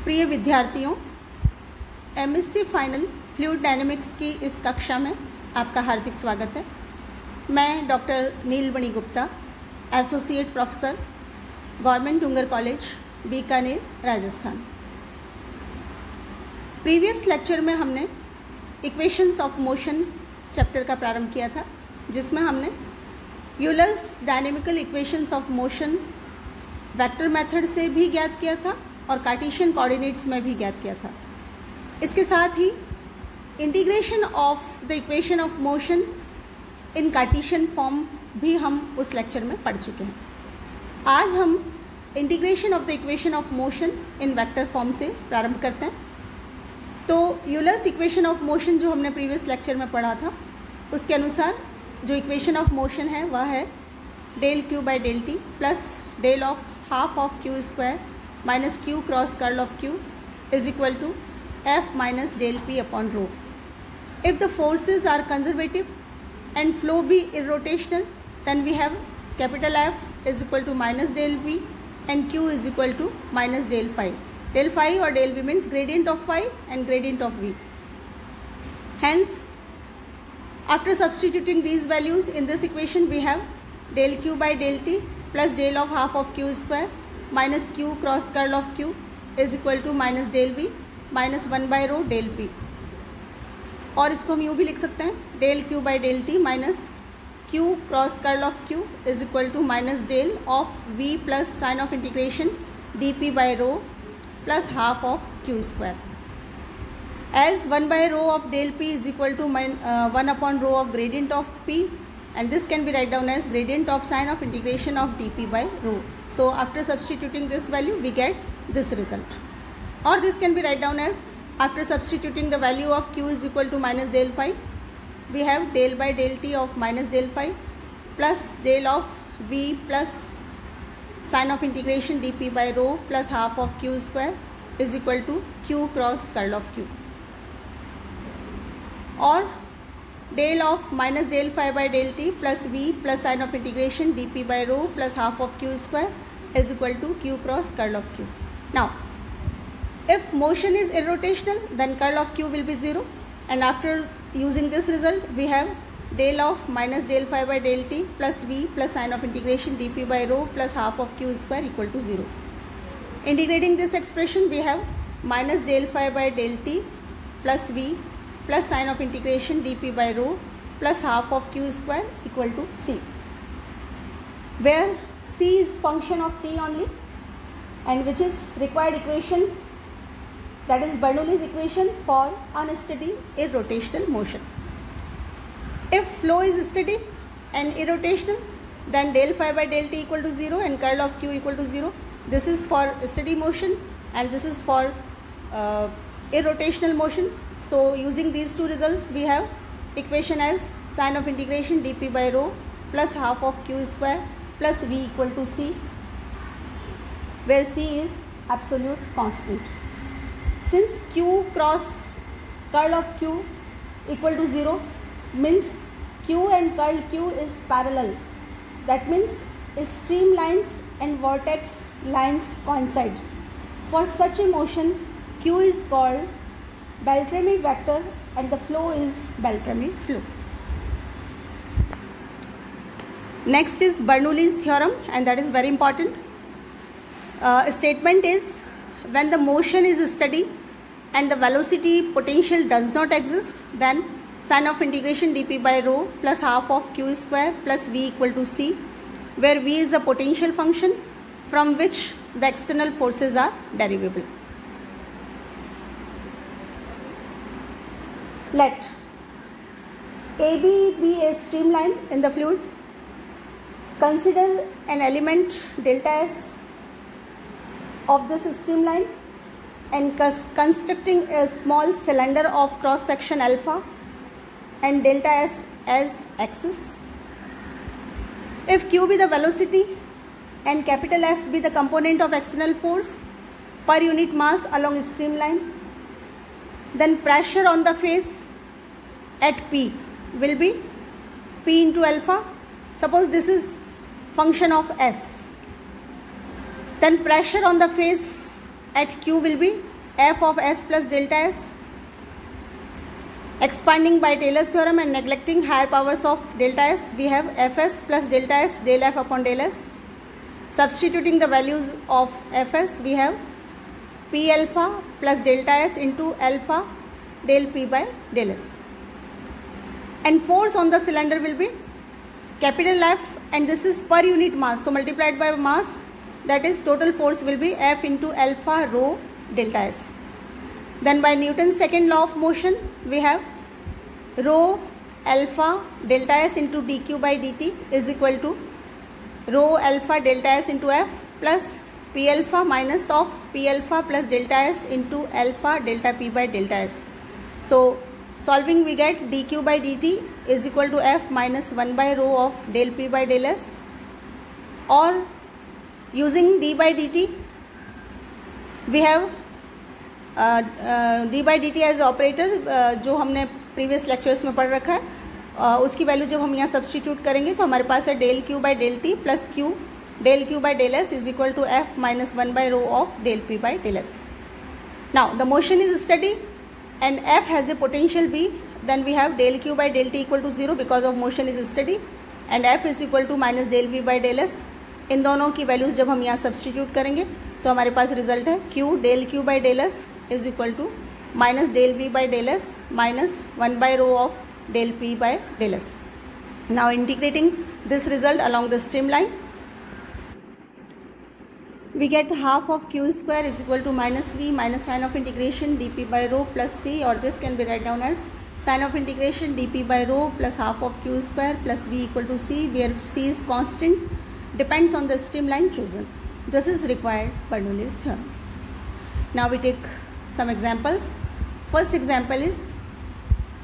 प्रिय विद्यार्थियों, MSc final fluid dynamics की इस कक्षा में आपका हार्दिक स्वागत है। मैं doctor Neelmani Gupta, associate professor, government Dungar college, Bikaner, Rajasthan. Previous lecture में हमने इक्वेशंस ऑफ मोशन चैप्टर का प्रारंभ किया था, जिसमें हमने Euler's dynamical equations of motion vector method से भी ज्ञात किया था और कार्टेशियन कोऑर्डिनेट्स में भी ज्ञात किया था। इसके साथ ही integration of the equation of motion in cartesian form भी हम उस लेक्चर में पढ़ चुके हैं। आज हम integration of the equation of motion in vector form से प्रारंभ करते हैं। तो यूलर्स इक्वेशन ऑफ मोशन जो हमने प्रीवियस लेक्चर में पढ़ा था, उसके अनुसार जो इक्वेशन ऑफ मोशन है वह है del q by del t plus del of half of q square minus q cross curl of q is equal to f minus del p upon rho. If the forces are conservative and flow be irrotational, then we have capital F is equal to minus del V and Q is equal to minus del phi. Del phi or del V means gradient of phi and gradient of V. Hence, after substituting these values in this equation, we have del Q by del T plus del of half of Q square minus Q cross curl of Q is equal to minus del V minus 1 by rho del P. और इसको हम यूँ भी लिख सकते हैं, del q by del t minus q cross curl of q is equal to minus del of v plus sign of integration d p by rho plus half of q square as 1 by rho of del p is equal to 1 upon rho of gradient of p and this can be write down as gradient of sign of integration of d p by rho. So after substituting this value we get this result, और this can be write down as after substituting the value of q is equal to minus del phi, we have del by del t of minus del phi plus del of v plus sine of integration dp by rho plus half of q square is equal to q cross curl of q, और del of minus del phi by del t plus v plus sine of integration dp by rho plus half of q square is equal to q cross curl of q. Now, if motion is irrotational, then curl of q will be 0, and after using this result, we have del of minus del phi by del t plus v plus sine of integration dp by rho plus half of q square equal to 0. Integrating this expression, we have minus del phi by del t plus v plus sine of integration dp by rho plus half of q square equal to c, where c is function of t only, and which is required equation, that is Bernoulli's equation for unsteady irrotational motion. If flow is steady and irrotational, then del phi by del t equal to 0 and curl of q equal to 0. This is for steady motion and this is for irrotational motion. So using these two results, we have equation as sine of integration dp by rho plus half of q square plus v equal to c, where c is absolute constant. Since q cross curl of q equal to 0 means q and curl q is parallel. That means streamlines and vortex lines coincide. For such a motion, q is called Beltrami vector and the flow is Beltrami flow. Next is Bernoulli's theorem, and that is very important. Statement is, when the motion is steady and the velocity potential does not exist, then sine of integration dp by rho plus half of q square plus v equal to c, where v is a potential function from which the external forces are derivable. Let AB be a streamline in the fluid. Consider an element delta s of this streamline and constructing a small cylinder of cross section alpha and delta s as axis. If q be the velocity and capital F be the component of external force per unit mass along streamline, then pressure on the face at P will be P into alpha. Suppose this is function of S, then pressure on the face at Q will be F of S plus delta S. Expanding by Taylor's theorem and neglecting higher powers of delta S, we have Fs plus delta S del F upon del S. Substituting the values of Fs, we have P alpha plus delta S into alpha del P by del S. And force on the cylinder will be capital F, and this is per unit mass, so multiplied by mass, that is total force will be F into alpha rho delta S. Then by Newton's second law of motion, we have rho alpha delta S into dq by dt is equal to rho alpha delta S into F plus P alpha minus of P alpha plus delta S into alpha delta P by delta S. So solving, we get dq by dt is equal to F minus 1 by rho of del P by del S, or using d by dt, we have d by D t as operator जो हमने previous lectures में पढ़ रखा है, उसकी value जब हम यहाँ सब्सटीट्यूट करेंगे तो हमारे पास है del q by del t plus q del q by del s is equal to f minus 1 by rho of del p by del s. Now the motion is study and F has a potential B, then we have del Q by del T equal to 0 because of motion is steady, and F is equal to minus del V by del S. इन दोनों की values जब हम यहाँ substitute करेंगे तो हमारे पास result है Q del Q by del S is equal to minus del V by del S minus 1 by rho of del P by del S. Now integrating this result along the streamline, we get half of q square is equal to minus v minus sign of integration dp by rho plus c, or this can be written down as sign of integration dp by rho plus half of q square plus v equal to c, where c is constant, depends on the streamline chosen. This is required Bernoulli's theorem. Now we take some examples. First example is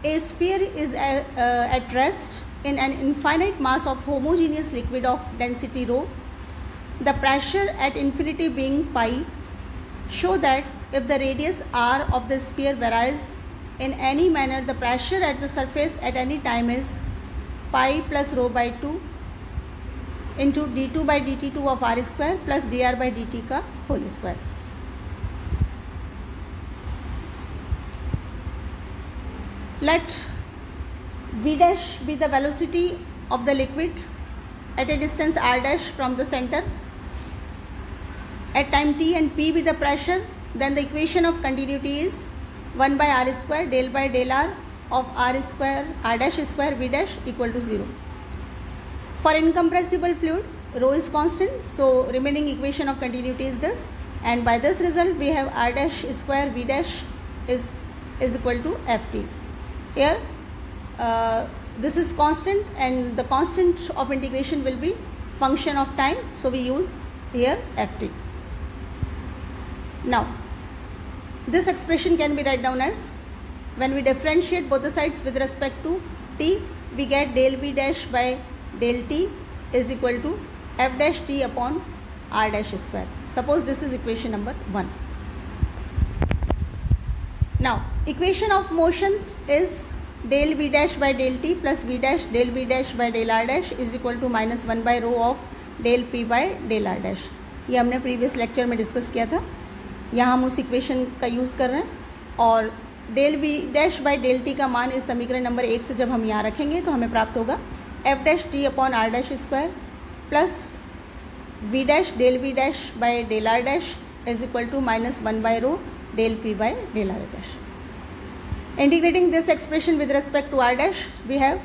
a sphere is at rest in an infinite mass of homogeneous liquid of density rho. The pressure at infinity being pi. Show that if the radius r of the sphere varies in any manner, the pressure at the surface at any time is pi plus rho by 2 into d2 by dt2 of r square plus dr by dt का whole square. Let v dash be the velocity of the liquid at a distance r dash from the center at time t, and p be the pressure. Then the equation of continuity is 1 by r square del by del r of r square r dash square v dash equal to 0. For incompressible fluid, rho is constant, so remaining equation of continuity is this, and by this result we have r dash square v dash is equal to ft. Here this is constant, and the constant of integration will be function of time, so we use here ft. Now this expression can be written down as, when we differentiate both the sides with respect to t, we get del v dash by del t is equal to f dash t upon r dash square. Suppose this is equation number 1. Now equation of motion is del v dash by del t plus v dash del v dash by del r dash is equal to minus 1 by rho of del p by del r dash. ये हमने previous lecture में discuss किया था. यहाँ हम उस equation का use कर रहे हैं, और del v dash by del t का मान इस समीकरण नंबर 1 से जब हम यहाँ रखेंगे तो हमें प्राप्त होगा f dash T upon r dash square plus v dash del v dash by del r dash is equal to minus 1 by rho del p by del r dash. Integrating this expression with respect to r dash, we have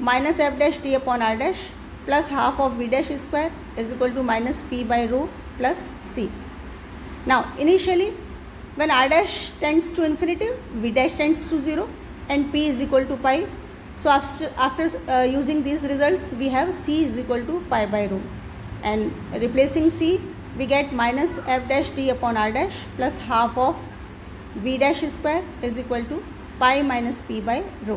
minus f dash t upon r dash plus half of v dash square is equal to minus p by rho plus c. Now initially when r dash tends to infinity, v dash tends to 0 and p is equal to pi. So after using these results, we have c is equal to pi by rho, and replacing c we get minus f dash t upon r dash plus half of v dash square is equal to pi minus p by rho.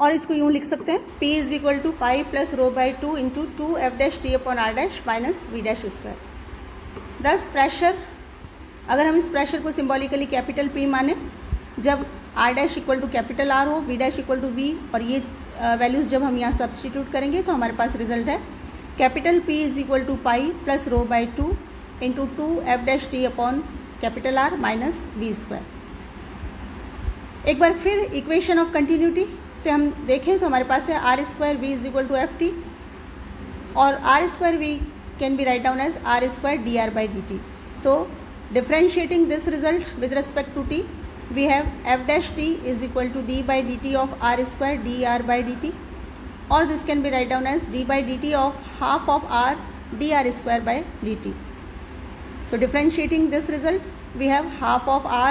और इसको यूँ लिख सकते हैं p is equal to pi plus rho by 2 into 2 f dash T upon r dash minus v dash square. Thus pressure, अगर हम इस pressure को सिम्बॉलिकली कैपिटल P माने, जब r dash equal to capital R हो, v dash equal to v, और ये values जब हम यहाँ सब्सटीट्यूट करेंगे तो हमारे पास रिजल्ट है capital P is equal to pi plus rho by 2 into 2f't upon capital R minus v square. एक बार फिर इक्वेशन ऑफ कंटिन्यूटी से हम देखें तो हमारे पास है R square V is equal to F T, और R square V can be write down as R square D are by D T. So differentiating this result with respect to T, we have F dash T is equal to D by D T of R square D are by D T, or this can be write down as d by dt of half of r dr square by dt. So differentiating this result, we have half of r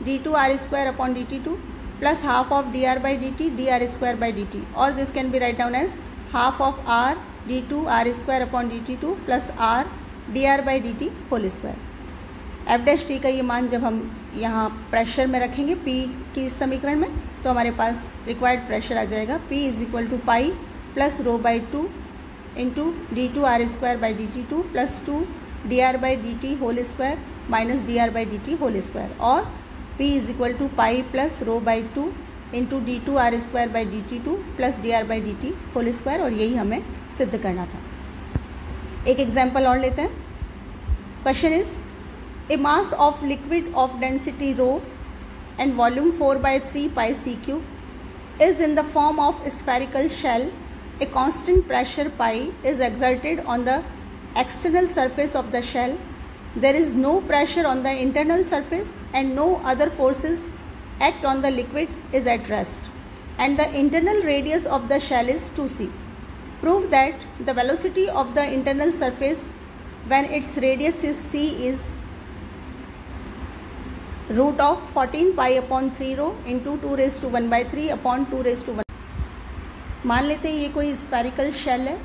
d2 r square upon dt2 plus half of dr by dt dr square by dt, or this can be write down as half of r d2 r square upon dt2 plus r dr by dt whole square. f dash t का ये मान जब हम यहाँ pressure में रखेंगे p की इस समीकरण में, तो हमारे पास रिक्वायर्ड प्रेशर आ जाएगा p is equal to pi plus rho by 2 into d two r square by D t 2 plus 2 d are by D t whole square minus d are by D t whole square, और p is equal to pi plus rho by 2 into d two r square by D t 2 plus d are by D t whole square, और यही हमें सिद्ध करना था। एक example और लेते हैं। Question is a mass of liquid of density rho and volume 4 by 3 pi c cube is in the form of spherical shell. A constant pressure pi is exerted on the external surface of the shell. There is no pressure on the internal surface and no other forces act on the liquid is at rest, and the internal radius of the shell is 2c. Prove that the velocity of the internal surface when its radius is c is root of 14 pi upon 3 rho into 2 raise to 1 by 3 upon 2 raise to 1। मान लेते हैं ये कोई spherical shell है,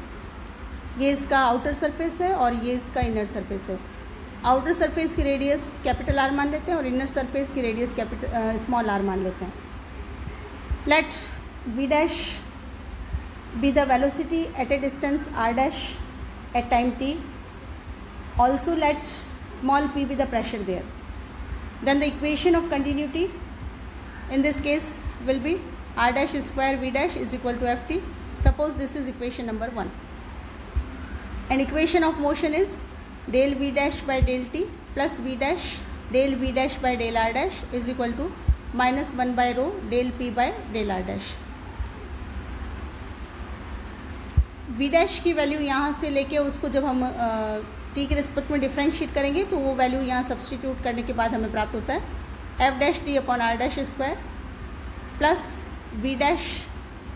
ये इसका outer surface है और ये इसका इनर सरफेस है। आउटर सरफेस की रेडियस कैपिटल आर मान लेते हैं और इनर सरफेस की रेडियस स्मॉल आर मान लेते हैं। Let v dash be the velocity at a distance r dash at time t, also let small p be the pressure there. Then the equation of continuity in this case will be r dash square v dash is equal to ft. Suppose this is equation number 1. And equation of motion is del v dash by del t plus v dash del v dash by del r dash is equal to minus 1 by rho del p by del r dash. v dash की value यहाँ से लेके उसको जब हम T के respect में differentiate करेंगे तो वो वैल्यू यहाँ सब्सटीट्यूट करने के बाद हमें प्राप्त होता है f dash T upon r dash square plus v dash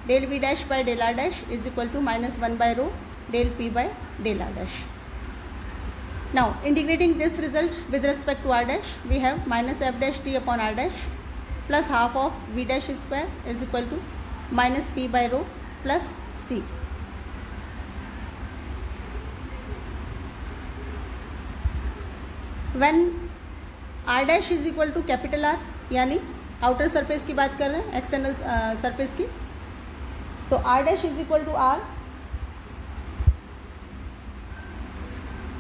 del v dash by del r dash is equal to minus 1 by rho del p by del r dash. Now integrating this result with respect to r dash, we have minus F dash T upon r dash plus half of v dash square is equal to minus p by rho plus c. When r dash is equal to capital r, यानी outer surface की बात कर रहे हैं, external surface की, तो r dash is equal to r,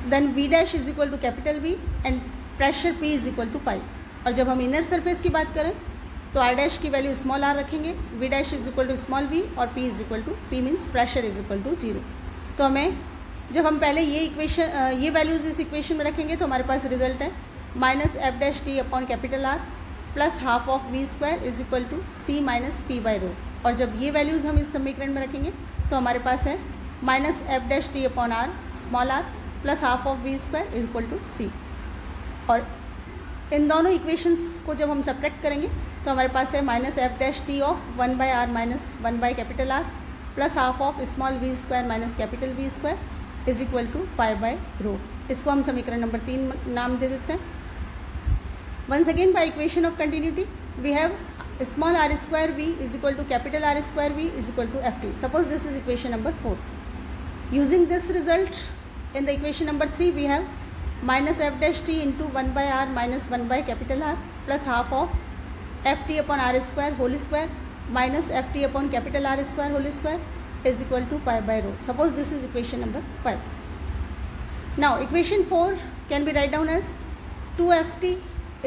then v dash is equal to capital V and pressure p is equal to pi. और जब हम इनर सरफेस की बात करें तो r डैश की वैल्यू स्मॉल r रखेंगे, v dash is equal to small v और p is equal to p means pressure is equal to 0। तो हमें जब हम पहले ये वैल्यूज़ इस इक्वेशन में रखेंगे तो हमारे पास रिजल्ट है minus F dash T upon capital are plus half of we square is equal to c minus p by rho, और जब ये वैल्यूज़ हम इस समीकरण में रखेंगे तो हमारे पास है minus F dash T upon R small R plus half of we square is equal to C. और इन दोनों इक्वेशंस को जब हम सब्ट्रैक्ट करेंगे तो हमारे पास है minus F dash T of 1 by R minus 1 by capital are plus half of small V square minus capital V square is equal to pi by rho. इसको हम समीकरण नंबर 3 नाम दे देते हैं। Once again by equation of continuity we have small R square V is equal to capital R square V is equal to F T. Suppose this is equation number 4. Using this result in the equation number 3 we have minus F dash T into 1 by R minus 1 by capital are plus half of F T upon R square whole square minus F T upon capital R square whole square is equal to pi by rho. Suppose this is equation number 5. Now equation 4 can be write down as 2ft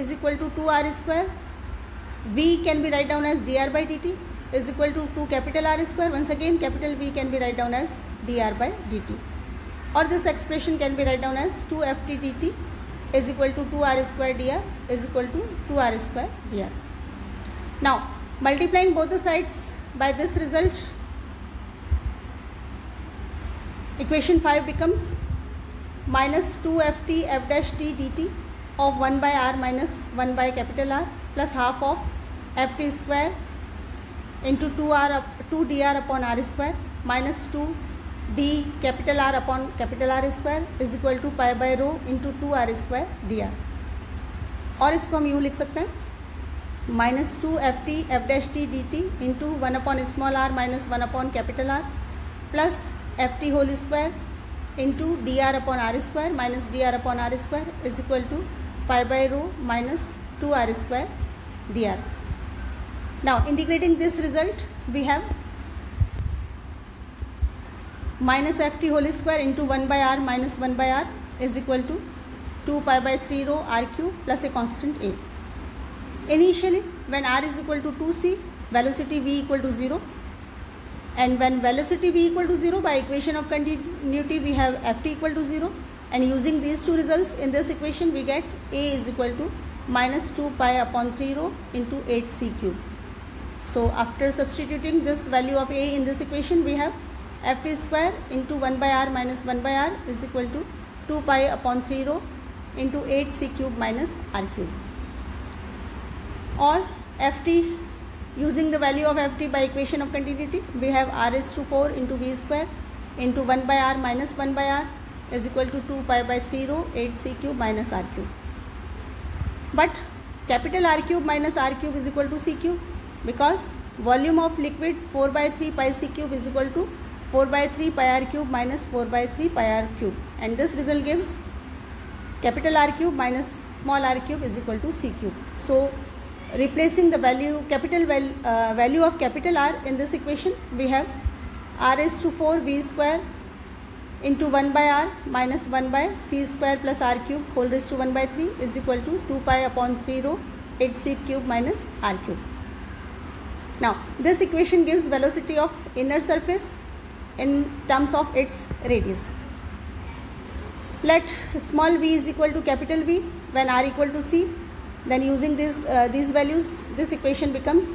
is equal to 2r square. V can be write down as dr by dt is equal to 2 capital R square. Once again capital V can be write down as dr by dt. or this expression can be written down as 2ft dt is equal to 2r square dr is equal to 2r square dr. Now multiplying both the sides by this result, equation 5 becomes minus 2ft f dash t dt of 1 by r minus 1 by capital R plus half of ft square into 2 dr upon r square minus 2 d capital R upon capital R square is equal to pi by rho into 2r square dr. और इसको हम यूँ लिख सकते हैं minus 2ft f dash t dt into 1 upon small r minus 1 upon capital R plus ft whole square into dr upon r square minus dr upon r square is equal to pi by rho minus 2r square dr. Now integrating this result we have minus ft whole square into 1 by r minus 1 by r is equal to 2 pi by 3 rho r cube plus a constant a. Initially when r is equal to 2c, velocity v equal to 0, and when velocity v equal to 0, by equation of continuity we have ft equal to 0, and using these two results in this equation we get a is equal to minus 2 pi upon 3 rho into 8c cube. So after substituting this value of a in this equation we have ft square into 1 by r minus 1 by r is equal to 2 pi upon 3 rho into 8c cube minus r cube. Or ft, using the value of ft by equation of continuity we have r raised to 4 into v square into 1 by r minus 1 by r is equal to 2 pi by 3 rho 8c cube minus r cube. But capital R cube minus r cube is equal to c cube, because volume of liquid 4 by 3 pi c cube is equal to 4 by 3 pi r cube minus 4 by 3 pi r cube, and this result gives capital R cube minus small r cube is equal to c cube. So replacing the value value of capital R in this equation we have r raised to 4 v square into 1 by r minus 1 by c square plus r cube whole raised to 1 by 3 is equal to 2 pi upon 3 rho 8c cube minus r cube. Now this equation gives velocity of inner surface in terms of its radius. Let small v is equal to capital V when r equal to c. Then using these values, this equation becomes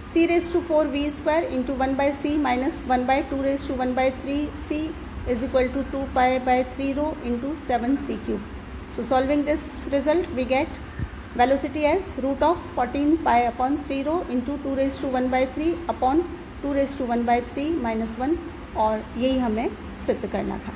c raised to 4 v square into 1 by c minus 1 by 2 raised to 1 by 3 c is equal to 2 pi by 3 rho into 7 c cube. So solving this result we get velocity as root of 14 pi upon 3 rho into 2 raised to 1 by 3 upon 2 raised to 1 by 3 minus 1, और यही हमें सिद्ध करना था.